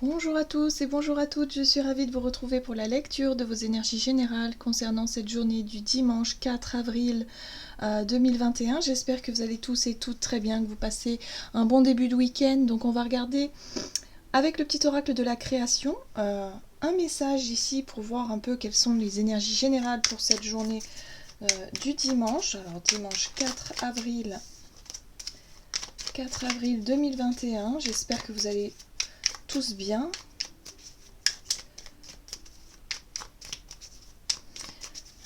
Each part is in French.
Bonjour à tous et bonjour à toutes, je suis ravie de vous retrouver pour la lecture de vos énergies générales concernant cette journée du dimanche 4 avril 2021. J'espère que vous allez tous et toutes très bien, que vous passez un bon début de week-end. Donc on va regarder avec le petit oracle de la création un message ici pour voir un peu quelles sont les énergies générales pour cette journée du dimanche. Alors dimanche 4 avril 2021, j'espère que vous allez tous bien.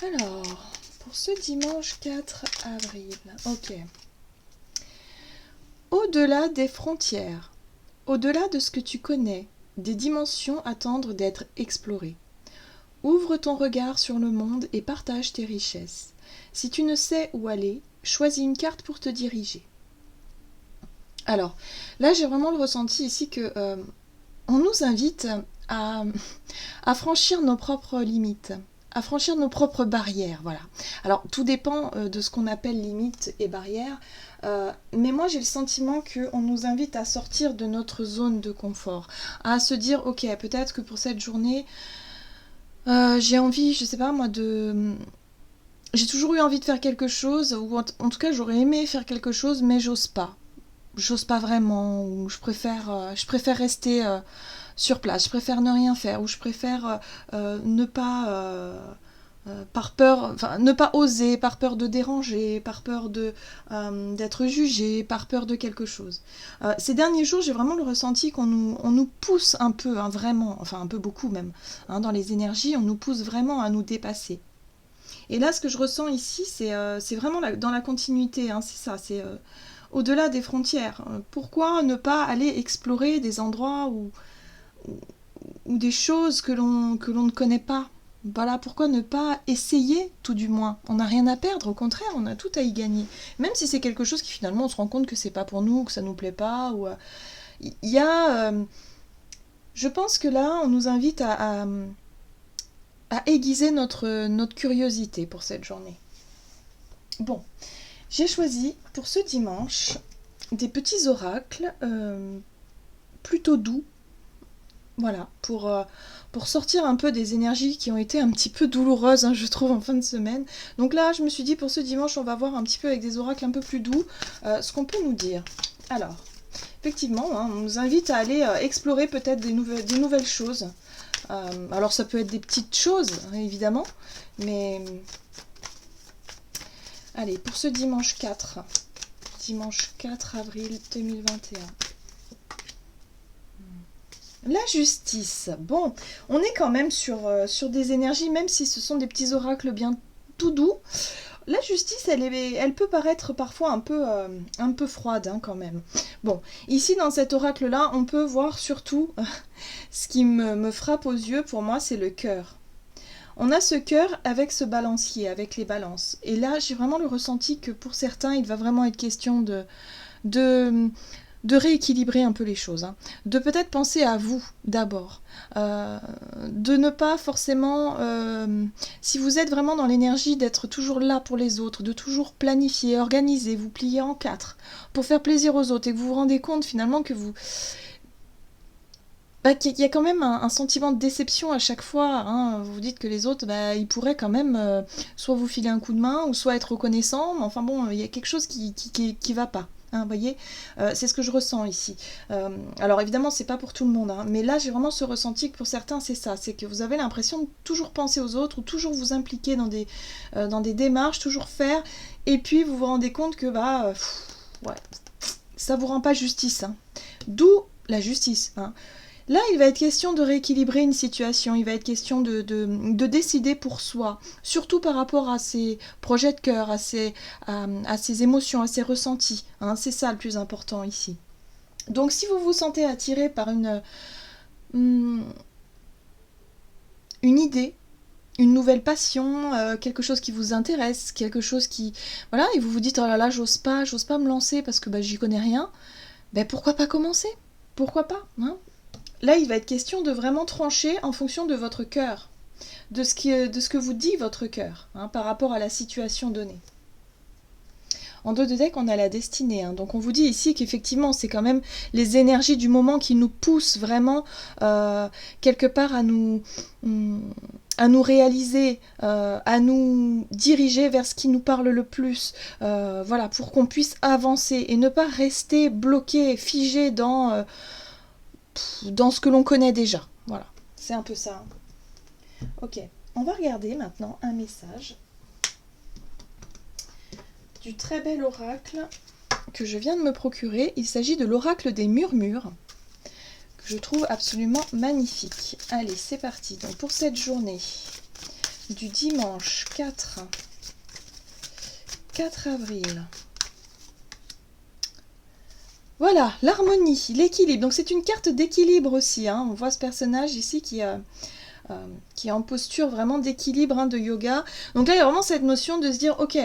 Alors, pour ce dimanche 4 avril, ok. Au-delà des frontières, au-delà de ce que tu connais, des dimensions attendent d'être explorées. Ouvre ton regard sur le monde et partage tes richesses. Si tu ne sais où aller, choisis une carte pour te diriger. Alors, là j'ai vraiment le ressenti ici que on nous invite à, à franchir nos propres limites, à franchir nos propres barrières, voilà. Alors, tout dépend de ce qu'on appelle limites et barrières, mais moi j'ai le sentiment qu'on nous invite à sortir de notre zone de confort, à se dire, ok, peut-être que pour cette journée, j'ai envie, je sais pas moi, j'ai toujours eu envie de faire quelque chose, ou en tout cas j'aurais aimé faire quelque chose, mais j'ose pas. J'ose pas vraiment, ou je préfère rester sur place, je préfère ne rien faire, ou je préfère ne pas, par peur, enfin, ne pas oser, par peur de déranger, par peur d'être jugé, par peur de quelque chose. Ces derniers jours, j'ai vraiment le ressenti on nous pousse un peu, hein, vraiment, enfin un peu beaucoup même, hein, dans les énergies, on nous pousse vraiment à nous dépasser. Et là, ce que je ressens ici, c'est vraiment dans la continuité, hein, c'est ça, c'est au-delà des frontières. Pourquoi ne pas aller explorer des endroits ou des choses que l'on ne connaît pas? Voilà, pourquoi ne pas essayer, tout du moins? On n'a rien à perdre, au contraire, on a tout à y gagner. Même si c'est quelque chose qui finalement on se rend compte que c'est pas pour nous, que ça nous plaît pas, ou il y a, je pense que là, on nous invite à aiguiser notre curiosité pour cette journée. Bon, j'ai choisi pour ce dimanche des petits oracles plutôt doux, voilà, pour sortir un peu des énergies qui ont été un petit peu douloureuses, hein, je trouve, en fin de semaine. Donc là, je me suis dit, pour ce dimanche, on va voir un petit peu avec des oracles un peu plus doux ce qu'on peut nous dire. Alors, effectivement, hein, on nous invite à aller explorer peut-être des nouvelles choses. Alors ça peut être des petites choses, hein, évidemment, mais allez, pour ce dimanche 4 avril 2021. La justice. Bon, on est quand même sur des énergies, même si ce sont des petits oracles bien tout doux. La justice, elle peut paraître parfois un peu froide, hein, quand même. Bon, ici dans cet oracle-là, on peut voir surtout ce qui me frappe aux yeux, pour moi, c'est le cœur. On a ce cœur avec ce balancier, avec les balances. Et là, j'ai vraiment le ressenti que pour certains, il va vraiment être question de, de rééquilibrer un peu les choses, hein. De peut-être penser à vous d'abord, de ne pas forcément, si vous êtes vraiment dans l'énergie d'être toujours là pour les autres, de toujours planifier, organiser, vous plier en quatre pour faire plaisir aux autres et que vous vous rendez compte finalement que qu'il y a quand même un sentiment de déception à chaque fois, hein. Vous dites que les autres, ils pourraient quand même soit vous filer un coup de main, ou soit être reconnaissants, mais enfin bon, il y a quelque chose qui va pas. Hein, vous voyez, c'est ce que je ressens ici. Alors évidemment, c'est pas pour tout le monde, hein, mais là j'ai vraiment ce ressenti que pour certains c'est ça, c'est que vous avez l'impression de toujours penser aux autres, ou toujours vous impliquer dans des démarches, toujours faire, et puis vous vous rendez compte que ouais, ça vous rend pas justice, hein. D'où la justice, hein. Là, il va être question de rééquilibrer une situation, il va être question de décider pour soi, surtout par rapport à ses projets de cœur, à ses émotions, à ses ressentis, hein, c'est ça le plus important ici. Donc si vous vous sentez attiré par hum, une idée, une nouvelle passion, quelque chose qui vous intéresse, quelque chose qui... Voilà, et vous vous dites, oh là là, j'ose pas me lancer parce que j'y connais rien, pourquoi pas commencer? Pourquoi pas, hein? Là, il va être question de vraiment trancher en fonction de votre cœur, de ce que vous dit votre cœur, hein, par rapport à la situation donnée. En dos de deck, on a la destinée. Hein. Donc on vous dit ici qu'effectivement, c'est quand même les énergies du moment qui nous poussent vraiment quelque part à nous réaliser, à nous diriger vers ce qui nous parle le plus, voilà, pour qu'on puisse avancer et ne pas rester bloqué, figé dans ce que l'on connaît déjà. Voilà, c'est un peu ça. Ok, on va regarder maintenant un message du très bel oracle que je viens de me procurer. Il s'agit de l'oracle des murmures, que je trouve absolument magnifique. Allez, c'est parti. Donc pour cette journée du dimanche 4 avril. Voilà, l'harmonie, l'équilibre. Donc c'est une carte d'équilibre aussi. Hein. On voit ce personnage ici qui est en posture vraiment d'équilibre, hein, de yoga. Donc là, il y a vraiment cette notion de se dire, ok,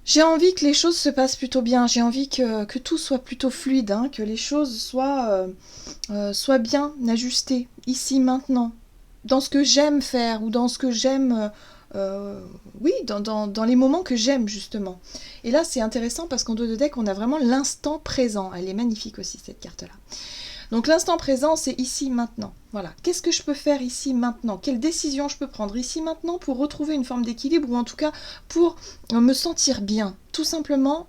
j'ai envie que les choses se passent plutôt bien, j'ai envie que tout soit plutôt fluide, hein, que les choses soient bien ajustées, ici, maintenant, dans ce que j'aime faire, ou dans ce que j'aime, oui, dans les moments que j'aime, justement. Et là, c'est intéressant parce qu'en dos de deck, on a vraiment l'instant présent. Elle est magnifique aussi, cette carte-là. Donc l'instant présent, c'est ici, maintenant. Voilà. Qu'est-ce que je peux faire ici, maintenant? Quelle décision je peux prendre ici, maintenant pour retrouver une forme d'équilibre ou en tout cas pour me sentir bien? Tout simplement,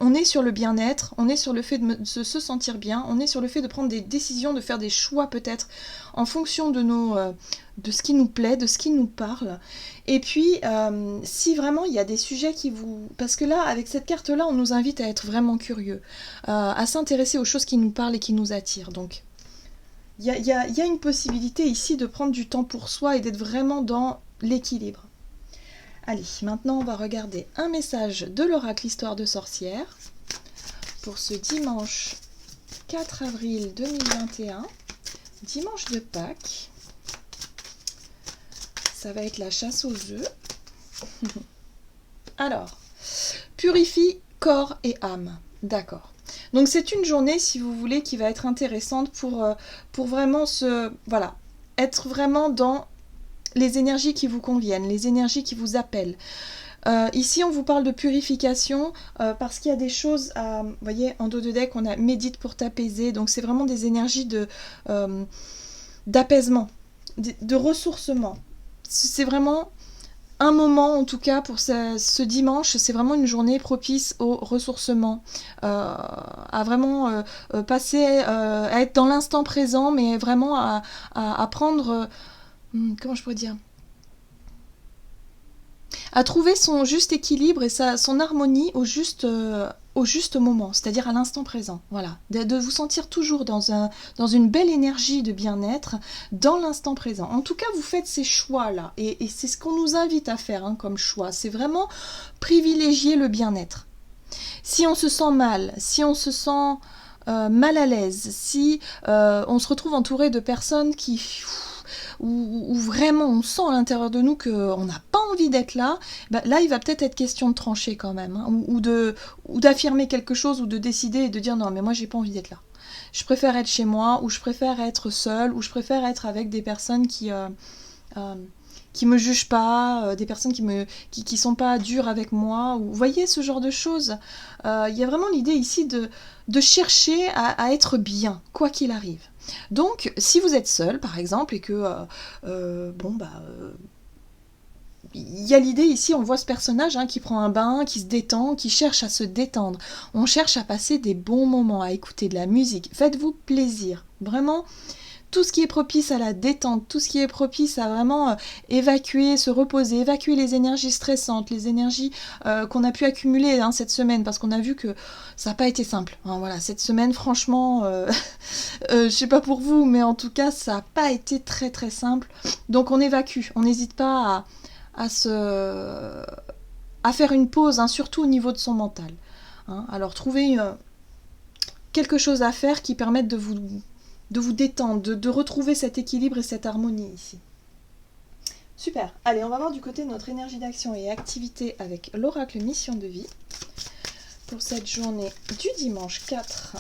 on est sur le bien-être, on est sur le fait de se sentir bien, on est sur le fait de prendre des décisions, de faire des choix peut-être en fonction de ce qui nous plaît, de ce qui nous parle. Et puis, si vraiment il y a des sujets qui vous... Parce que là, avec cette carte-là, on nous invite à être vraiment curieux, à s'intéresser aux choses qui nous parlent et qui nous attirent. Donc, il y a une possibilité ici de prendre du temps pour soi et d'être vraiment dans l'équilibre. Allez, maintenant on va regarder un message de l'oracle Histoire de sorcière pour ce dimanche 4 avril 2021, dimanche de Pâques. Ça va être la chasse aux œufs. Alors, purifie corps et âme. D'accord. Donc c'est une journée, si vous voulez, qui va être intéressante pour vraiment être vraiment dans les énergies qui vous conviennent, les énergies qui vous appellent. Ici, on vous parle de purification parce qu'il y a des choses à... Vous voyez, en dos de deck, on a médite pour t'apaiser. Donc, c'est vraiment des énergies d'apaisement, de ressourcement. C'est vraiment un moment, en tout cas, pour ce dimanche. C'est vraiment une journée propice au ressourcement, à vraiment passer, à être dans l'instant présent, mais vraiment à prendre... comment je pourrais dire, à trouver son juste équilibre et son harmonie au juste moment, c'est-à-dire à l'instant présent. Voilà, de vous sentir toujours dans une belle énergie de bien-être dans l'instant présent. En tout cas, vous faites ces choix-là et c'est ce qu'on nous invite à faire, hein, comme choix. C'est vraiment privilégier le bien-être. Si on se sent mal, si on se sent mal à l'aise, si on se retrouve entouré de personnes où vraiment on sent à l'intérieur de nous qu'on n'a pas envie d'être là, là il va peut-être être question de trancher quand même, hein, ou d'affirmer quelque chose, ou de décider et de dire non mais moi j'ai pas envie d'être là. Je préfère être chez moi, ou je préfère être seule, ou je préfère être avec des personnes qui me jugent pas, des personnes qui sont pas dures avec moi, ou vous voyez ce genre de choses. Il y a vraiment l'idée ici de chercher à être bien, quoi qu'il arrive. Donc, si vous êtes seul, par exemple, et que, il y a l'idée ici, on voit ce personnage qui prend un bain, qui se détend, qui cherche à se détendre. On cherche à passer des bons moments, à écouter de la musique. Faites-vous plaisir. Vraiment, tout ce qui est propice à la détente, tout ce qui est propice à vraiment évacuer, se reposer, évacuer les énergies stressantes, les énergies qu'on a pu accumuler cette semaine, parce qu'on a vu que ça n'a pas été simple. Hein, voilà, cette semaine, franchement, je sais pas pour vous, mais en tout cas, ça n'a pas été très très simple. Donc on évacue, on n'hésite pas à faire une pause, hein, surtout au niveau de son mental. Hein. Alors trouvez quelque chose à faire qui permette de vous détendre, de retrouver cet équilibre et cette harmonie ici. Super. Allez, on va voir du côté de notre énergie d'action et activité avec l'oracle mission de vie pour cette journée du dimanche 4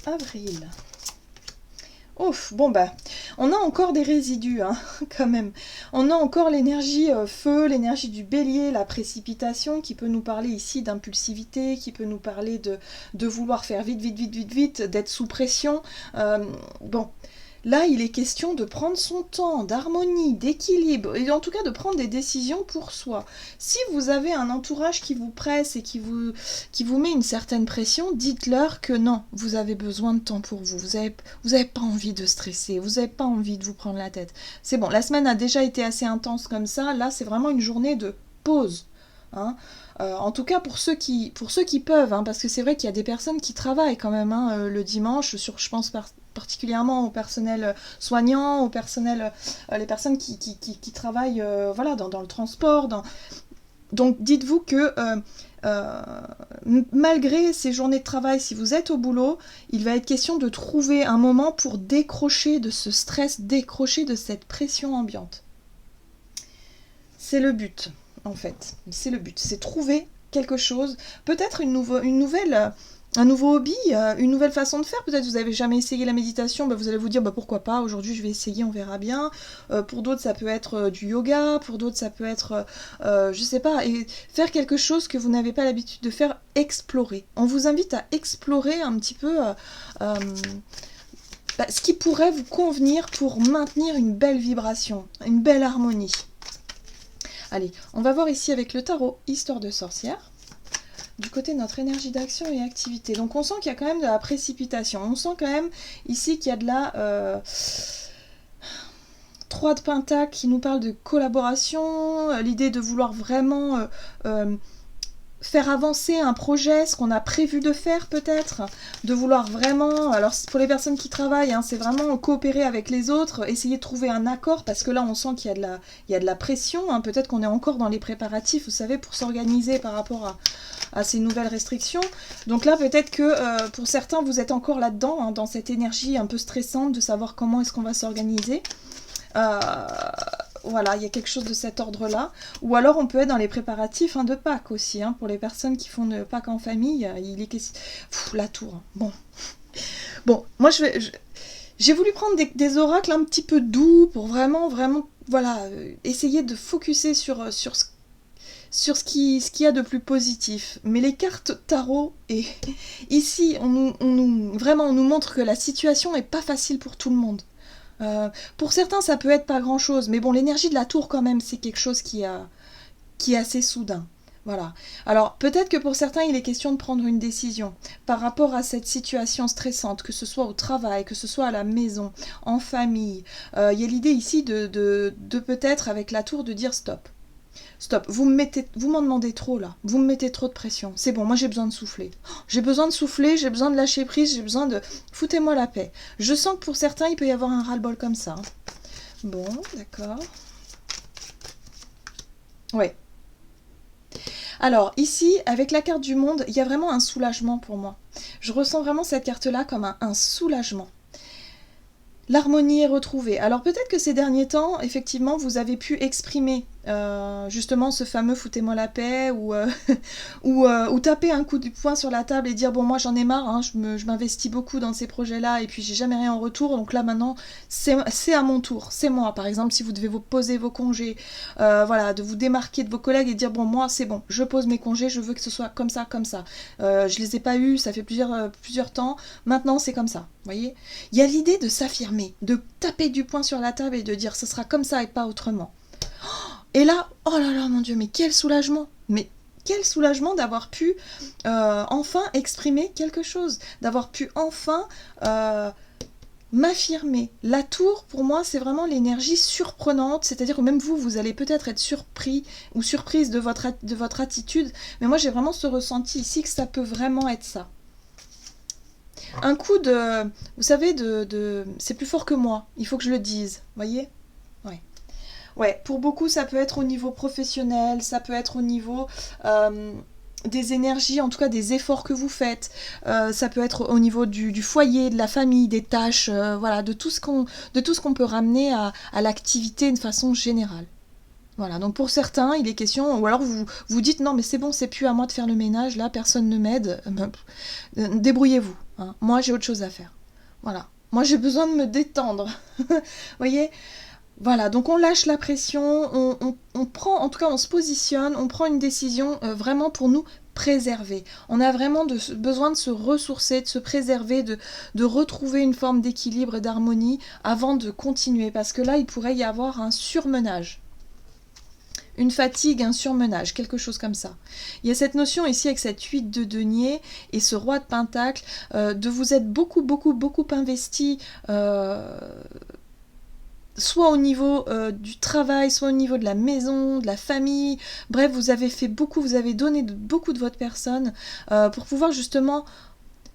avril. Ouf, bon on a encore des résidus, hein, quand même. On a encore l'énergie feu, l'énergie du bélier, la précipitation qui peut nous parler ici d'impulsivité, qui peut nous parler de vouloir faire vite, vite, vite, vite, vite, d'être sous pression. Bon, là il est question de prendre son temps, d'harmonie, d'équilibre, et en tout cas de prendre des décisions pour soi. Si vous avez un entourage qui vous presse et qui vous met une certaine pression, dites-leur que non, vous avez besoin de temps pour vous. Vous avez pas envie de stresser, vous n'avez pas envie de vous prendre la tête. C'est bon, la semaine a déjà été assez intense comme ça, là c'est vraiment une journée de pause. Hein. En tout cas pour ceux qui peuvent, hein, parce que c'est vrai qu'il y a des personnes qui travaillent quand même le dimanche, je pense particulièrement au personnel soignant, au personnel, les personnes qui travaillent voilà, dans le transport. Donc dites-vous que malgré ces journées de travail, si vous êtes au boulot, il va être question de trouver un moment pour décrocher de ce stress, décrocher de cette pression ambiante. C'est le but. En fait, c'est le but, c'est trouver quelque chose, peut-être un nouveau hobby, une nouvelle façon de faire. Peut-être vous n'avez jamais essayé la méditation, vous allez vous dire pourquoi pas, aujourd'hui je vais essayer, on verra bien. Pour d'autres ça peut être du yoga, pour d'autres ça peut être, je sais pas, et faire quelque chose que vous n'avez pas l'habitude de faire, explorer. On vous invite à explorer un petit peu ce qui pourrait vous convenir pour maintenir une belle vibration, une belle harmonie. Allez, on va voir ici avec le tarot Histoire de sorcière, du côté de notre énergie d'action et activité. Donc on sent qu'il y a quand même de la précipitation. On sent quand même ici qu'il y a de la 3 de Pentacle qui nous parle de collaboration, l'idée de vouloir vraiment faire avancer un projet, ce qu'on a prévu de faire peut-être, de vouloir vraiment, alors pour les personnes qui travaillent, hein, c'est vraiment coopérer avec les autres, essayer de trouver un accord, parce que là on sent qu'il y a de la pression, hein, peut-être qu'on est encore dans les préparatifs, vous savez, pour s'organiser par rapport à ces nouvelles restrictions. Donc là peut-être que pour certains vous êtes encore là-dedans, hein, dans cette énergie un peu stressante de savoir comment est-ce qu'on va s'organiser. Voilà, il y a quelque chose de cet ordre-là. Ou alors on peut être dans les préparatifs de Pâques aussi. Hein, pour les personnes qui font de Pâques en famille, il est question... la tour. Bon, moi j'ai voulu prendre des oracles un petit peu doux pour vraiment, voilà, essayer de focuser sur ce qu'il y a de plus positif. Mais les cartes tarot, et ici, on nous montre que la situation n'est pas facile pour tout le monde. Pour certains ça peut être pas grand chose, mais bon, l'énergie de la tour quand même c'est quelque chose qui est assez soudain. Voilà. Alors peut-être que pour certains il est question de prendre une décision par rapport à cette situation stressante, que ce soit au travail, que ce soit à la maison, en famille. Il y a l'idée ici de peut-être avec la tour de dire stop. Stop, vous m'en demandez trop là, vous me mettez trop de pression, c'est bon, moi j'ai besoin de souffler. J'ai besoin de souffler, j'ai besoin de lâcher prise, j'ai besoin de... Foutez-moi la paix. Je sens que pour certains, il peut y avoir un ras-le-bol comme ça. Bon, d'accord. Ouais. Alors, ici, avec la carte du monde, il y a vraiment un soulagement pour moi. Je ressens vraiment cette carte-là comme un soulagement. L'harmonie est retrouvée. Alors peut-être que ces derniers temps, effectivement, vous avez pu exprimer justement ce fameux foutez-moi la paix ou taper un coup de poing sur la table et dire bon moi j'en ai marre, hein, je m'investis beaucoup dans ces projets-là et puis j'ai jamais rien en retour, donc là maintenant c'est à mon tour, c'est moi. Par exemple si vous devez vous poser vos congés, voilà, de vous démarquer de vos collègues et dire bon moi c'est bon, je pose mes congés, je veux que ce soit comme ça, je les ai pas eus, ça fait plusieurs temps, maintenant c'est comme ça, vous voyez. Il y a l'idée de s'affirmer, de taper du poing sur la table et de dire ce sera comme ça et pas autrement. Et là, oh là là, mon Dieu, mais quel soulagement! Mais quel soulagement d'avoir pu enfin exprimer quelque chose, d'avoir pu enfin m'affirmer. La tour, pour moi, c'est vraiment l'énergie surprenante, c'est-à-dire que même vous allez peut-être être surpris ou surprise de votre attitude, mais moi j'ai vraiment ce ressenti ici que ça peut vraiment être ça. Un coup de... Vous savez, c'est plus fort que moi, il faut que je le dise, voyez? Ouais. Ouais, pour beaucoup, ça peut être au niveau professionnel, ça peut être au niveau des énergies, en tout cas des efforts que vous faites. Ça peut être au niveau du foyer, de la famille, des tâches, voilà, de tout ce qu'on peut ramener à l'activité de façon générale. Voilà, donc pour certains, il est question, ou alors vous dites non mais c'est bon, c'est plus à moi de faire le ménage, là personne ne m'aide, débrouillez-vous, hein. Moi j'ai autre chose à faire. Voilà, moi j'ai besoin de me détendre, vous voyez. Voilà, donc on lâche la pression, on prend, en tout cas on se positionne, on prend une décision vraiment pour nous préserver. On a vraiment besoin de se ressourcer, de se préserver, de retrouver une forme d'équilibre et d'harmonie avant de continuer, parce que là il pourrait y avoir un surmenage. Une fatigue, un surmenage, quelque chose comme ça. Il y a cette notion ici avec cette 8 de denier et ce roi de pentacle, de vous être beaucoup investi, soit au niveau du travail, soit au niveau de la maison, de la famille. Bref, vous avez fait beaucoup, vous avez donné beaucoup de votre personne pour pouvoir justement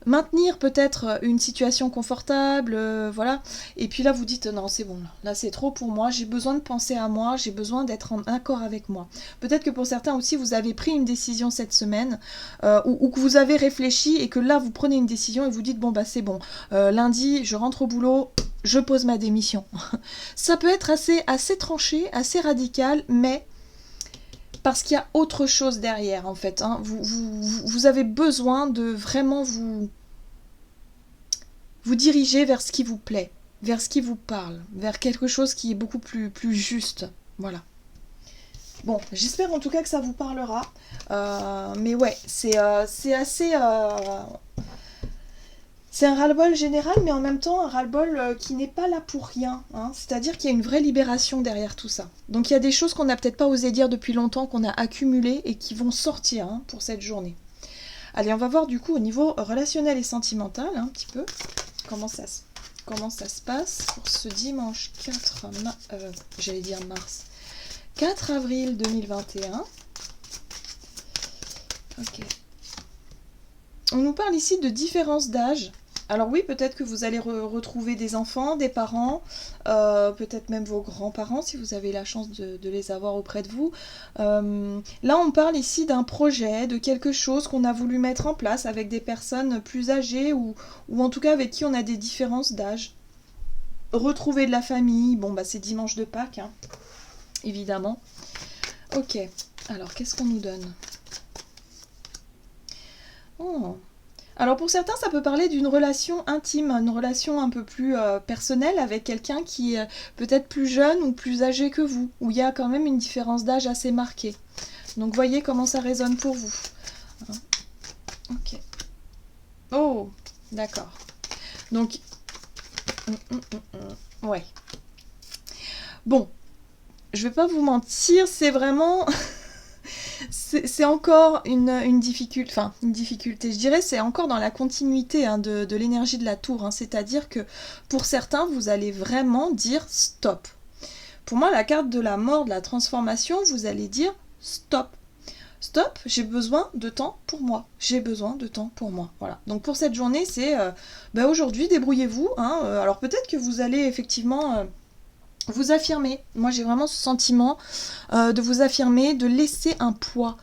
maintenir peut-être une situation confortable, voilà. Et puis là, vous dites non, c'est bon, là c'est trop pour moi, j'ai besoin de penser à moi, j'ai besoin d'être en accord avec moi. Peut-être que pour certains aussi, vous avez pris une décision cette semaine, ou que vous avez réfléchi et que là, vous prenez une décision et vous dites bon, bah c'est bon, lundi, je rentre au boulot, je pose ma démission. Ça peut être assez tranché, assez radical, mais parce qu'il y a autre chose derrière en fait. Hein. Vous avez besoin de vraiment vous diriger vers ce qui vous plaît, vers ce qui vous parle, vers quelque chose qui est beaucoup plus juste. Voilà. Bon, j'espère en tout cas que ça vous parlera. Mais ouais, c'est assez... c'est un ras-le-bol général, mais en même temps un ras-le-bol qui n'est pas là pour rien. Hein. C'est-à-dire qu'il y a une vraie libération derrière tout ça. Donc il y a des choses qu'on n'a peut-être pas osé dire depuis longtemps, qu'on a accumulées et qui vont sortir pour cette journée. Allez, on va voir du coup au niveau relationnel et sentimental, un petit peu, comment ça se passe pour ce dimanche 4 avril 2021. Ok. On nous parle ici de différence d'âge. Alors oui, peut-être que vous allez retrouver des enfants, des parents, peut-être même vos grands-parents si vous avez la chance de les avoir auprès de vous. Là, on parle ici d'un projet, de quelque chose qu'on a voulu mettre en place avec des personnes plus âgées ou en tout cas avec qui on a des différences d'âge. Retrouver de la famille, bon bah c'est dimanche de Pâques, hein, évidemment. Ok, alors qu'est-ce qu'on nous donne ? Oh. Alors pour certains, ça peut parler d'une relation intime, une relation un peu plus personnelle avec quelqu'un qui est peut-être plus jeune ou plus âgé que vous, où il y a quand même une différence d'âge assez marquée. Donc voyez comment ça résonne pour vous. Ok. Oh, d'accord. Donc, ouais. Bon, je vais pas vous mentir, c'est vraiment... c'est encore une difficulté, enfin une difficulté, je dirais, c'est encore dans la continuité de l'énergie de la tour, c'est-à-dire que pour certains, vous allez vraiment dire stop. Pour moi, la carte de la mort, de la transformation, vous allez dire stop. Stop, j'ai besoin de temps pour moi. J'ai besoin de temps pour moi. Voilà. Donc pour cette journée, c'est aujourd'hui, débrouillez-vous. Alors peut-être que vous allez effectivement... vous affirmer. Moi, j'ai vraiment ce sentiment de vous affirmer, de laisser un poids.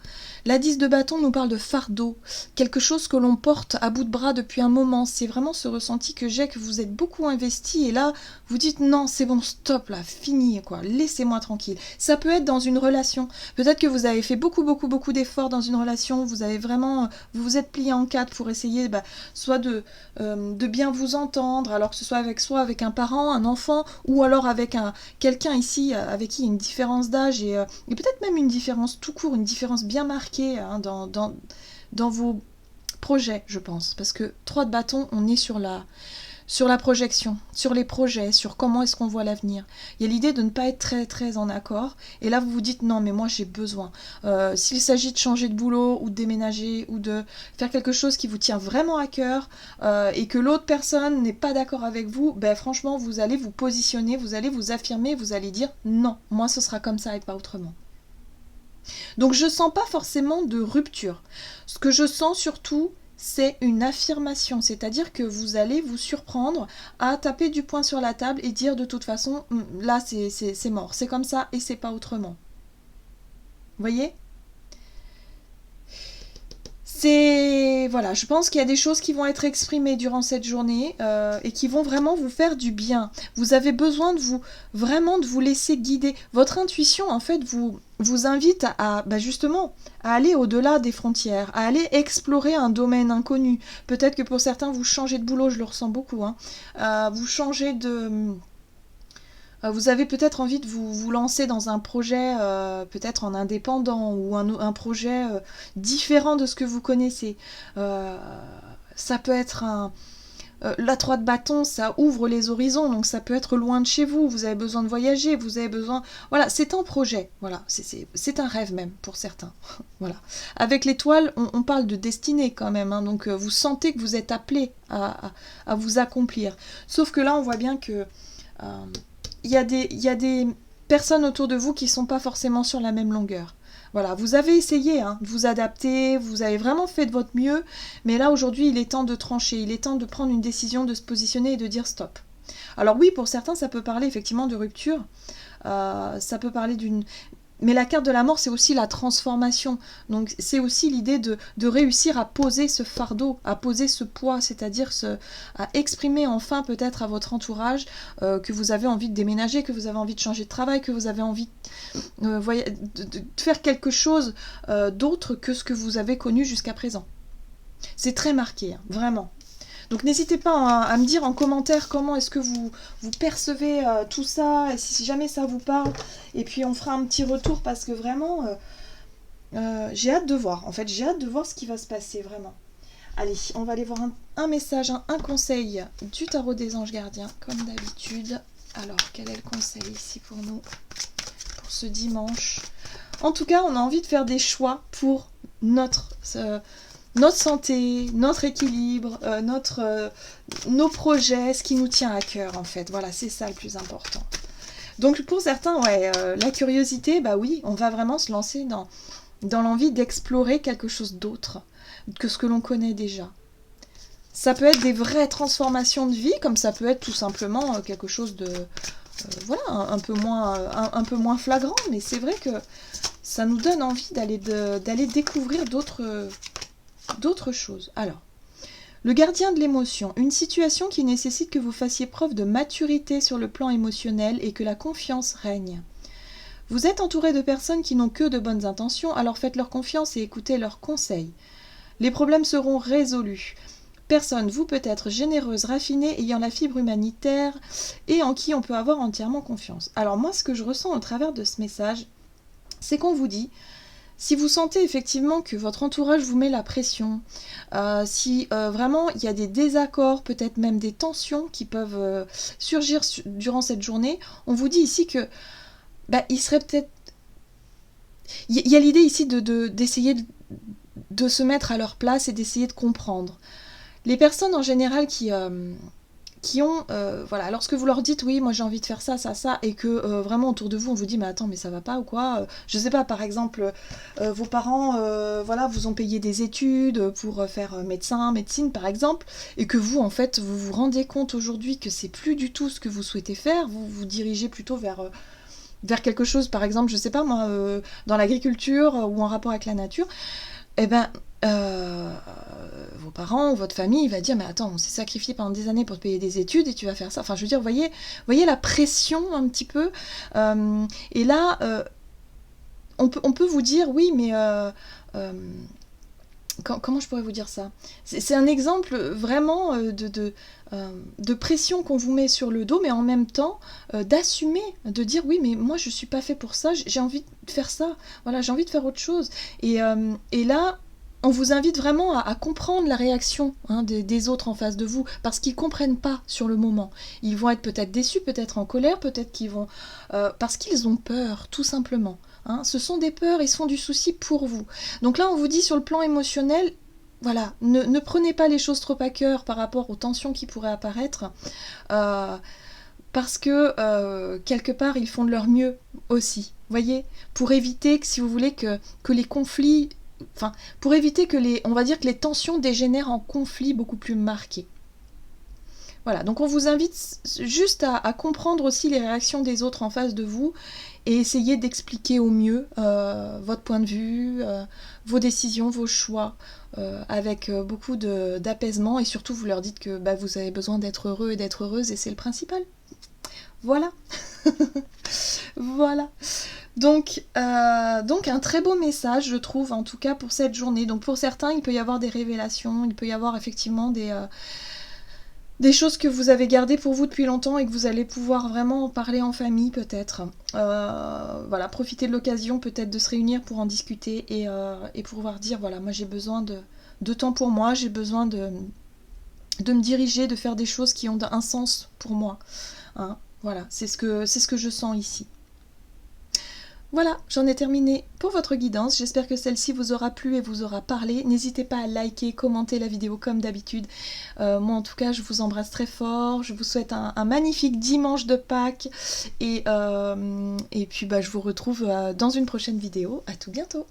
La 10 de bâton nous parle de fardeau, quelque chose que l'on porte à bout de bras depuis un moment. C'est vraiment ce ressenti que j'ai, que vous êtes beaucoup investi et là, vous dites non, c'est bon, stop là, fini quoi, laissez-moi tranquille. Ça peut être dans une relation. Peut-être que vous avez fait beaucoup d'efforts dans une relation, vous avez vraiment, vous vous êtes plié en quatre pour essayer soit de bien vous entendre, alors que ce soit avec un parent, un enfant, ou alors avec quelqu'un ici avec qui il y a une différence d'âge et peut-être même une différence tout court, une différence bien marquée dans vos projets, je pense. Parce que 3 de bâton, on est sur la projection, sur les projets, sur comment est-ce qu'on voit l'avenir. Il y a l'idée de ne pas être très en accord. Et là, vous vous dites, non, mais moi, j'ai besoin. S'il s'agit de changer de boulot ou de déménager ou de faire quelque chose qui vous tient vraiment à cœur et que l'autre personne n'est pas d'accord avec vous, franchement, vous allez vous positionner, vous allez vous affirmer, vous allez dire, non, moi, ce sera comme ça et pas autrement. Donc je sens pas forcément de rupture. Ce que je sens surtout, c'est une affirmation, c'est-à-dire que vous allez vous surprendre à taper du poing sur la table et dire de toute façon, là c'est mort, c'est comme ça et c'est pas autrement. Vous voyez ? Voilà, je pense qu'il y a des choses qui vont être exprimées durant cette journée et qui vont vraiment vous faire du bien. Vous avez besoin de vous laisser guider. Votre intuition, en fait, vous invite justement à aller au-delà des frontières, à aller explorer un domaine inconnu. Peut-être que pour certains, vous changez de boulot, je le ressens beaucoup. Vous changez Vous avez peut-être envie de vous lancer dans un projet peut-être en indépendant ou un projet différent de ce que vous connaissez. Ça peut être la 3 de bâton, ça ouvre les horizons, donc ça peut être loin de chez vous, vous avez besoin de voyager, vous avez besoin... Voilà, c'est un projet, voilà, c'est un rêve même pour certains. Voilà. Avec l'étoile, on parle de destinée quand même, hein, donc vous sentez que vous êtes appelé à vous accomplir. Sauf que là, on voit bien que il y a des personnes autour de vous qui ne sont pas forcément sur la même longueur. Voilà, vous avez essayé de vous adapter, vous avez vraiment fait de votre mieux, mais là aujourd'hui il est temps de trancher, il est temps de prendre une décision, de se positionner et de dire stop. Alors oui, pour certains ça peut parler effectivement de rupture, ça peut parler d'une... Mais la carte de la mort, c'est aussi la transformation. Donc c'est aussi l'idée de réussir à poser ce fardeau, à poser ce poids, c'est-à-dire à exprimer enfin peut-être à votre entourage que vous avez envie de déménager, que vous avez envie de changer de travail, que vous avez envie de faire quelque chose d'autre que ce que vous avez connu jusqu'à présent. C'est très marqué, hein, vraiment. Donc n'hésitez pas à me dire en commentaire comment est-ce que vous percevez tout ça, et si jamais ça vous parle. Et puis on fera un petit retour parce que vraiment, j'ai hâte de voir. En fait, j'ai hâte de voir ce qui va se passer, vraiment. Allez, on va aller voir un message, un conseil du tarot des anges gardiens, comme d'habitude. Alors, quel est le conseil ici pour nous, pour ce dimanche? En tout cas, on a envie de faire des choix pour notre santé, notre équilibre, nos projets, ce qui nous tient à cœur en fait. Voilà, c'est ça le plus important. Donc pour certains, ouais, la curiosité, bah oui, on va vraiment se lancer dans l'envie d'explorer quelque chose d'autre que ce que l'on connaît déjà. Ça peut être des vraies transformations de vie, comme ça peut être tout simplement quelque chose de... voilà, un peu moins flagrant, mais c'est vrai que ça nous donne envie d'aller découvrir d'autres choses. Alors, le gardien de l'émotion, une situation qui nécessite que vous fassiez preuve de maturité sur le plan émotionnel et que la confiance règne. Vous êtes entouré de personnes qui n'ont que de bonnes intentions, alors faites-leur confiance et écoutez leurs conseils. Les problèmes seront résolus. Personne, vous peut être généreuse, raffinée, ayant la fibre humanitaire et en qui on peut avoir entièrement confiance. Alors moi, ce que je ressens au travers de ce message, c'est qu'on vous dit, si vous sentez effectivement que votre entourage vous met la pression, si vraiment il y a des désaccords, peut-être même des tensions qui peuvent surgir durant cette journée, on vous dit ici que il serait peut-être... Il y a l'idée ici d'essayer de se mettre à leur place et d'essayer de comprendre. Les personnes en général qui ont, voilà, lorsque vous leur dites oui, moi j'ai envie de faire ça, et que vraiment autour de vous on vous dit mais attends, mais ça va pas ou quoi, je sais pas, par exemple, vos parents, voilà, vous ont payé des études pour faire médecine par exemple, et que vous en fait vous vous rendez compte aujourd'hui que c'est plus du tout ce que vous souhaitez faire, vous vous dirigez plutôt vers quelque chose, par exemple, je sais pas moi, dans l'agriculture ou en rapport avec la nature, eh ben vos parents ou votre famille va dire mais attends, on s'est sacrifié pendant des années pour te payer des études et tu vas faire ça. Enfin, je veux dire, voyez la pression un petit peu. Et là, on peut vous dire oui, mais comment je pourrais vous dire ça ? C'est un exemple vraiment de pression qu'on vous met sur le dos, mais en même temps d'assumer, de dire oui, mais moi je suis pas fait pour ça, j'ai envie de faire ça, voilà, j'ai envie de faire autre chose. Et là, on vous invite vraiment à comprendre la réaction des autres en face de vous, parce qu'ils ne comprennent pas sur le moment. Ils vont être peut-être déçus, peut-être en colère, peut-être qu'ils vont... parce qu'ils ont peur, tout simplement. Ce sont des peurs, ils se font du souci pour vous. Donc là, on vous dit sur le plan émotionnel, voilà, ne prenez pas les choses trop à cœur par rapport aux tensions qui pourraient apparaître, parce que quelque part, ils font de leur mieux aussi, voyez, pour éviter que, si vous voulez, que les conflits... Enfin, pour éviter que on va dire que les tensions dégénèrent en conflits beaucoup plus marqués. Voilà, donc on vous invite juste à comprendre aussi les réactions des autres en face de vous et essayer d'expliquer au mieux votre point de vue, vos décisions, vos choix, avec beaucoup d'apaisement, et surtout vous leur dites que vous avez besoin d'être heureux et d'être heureuse, et c'est le principal. Voilà. Voilà. Donc un très beau message, je trouve, en tout cas pour cette journée. Donc pour certains, il peut y avoir des révélations, il peut y avoir effectivement des choses que vous avez gardées pour vous depuis longtemps et que vous allez pouvoir vraiment en parler en famille peut-être. Voilà, profitez de l'occasion peut-être de se réunir pour en discuter et pouvoir dire voilà, moi j'ai besoin de temps pour moi, j'ai besoin de me diriger, de faire des choses qui ont un sens pour moi. Hein, voilà, c'est ce que je sens ici. Voilà, j'en ai terminé pour votre guidance. J'espère que celle-ci vous aura plu et vous aura parlé. N'hésitez pas à liker, commenter la vidéo comme d'habitude. Moi en tout cas, je vous embrasse très fort. Je vous souhaite un magnifique dimanche de Pâques. Et puis je vous retrouve dans une prochaine vidéo. À tout bientôt.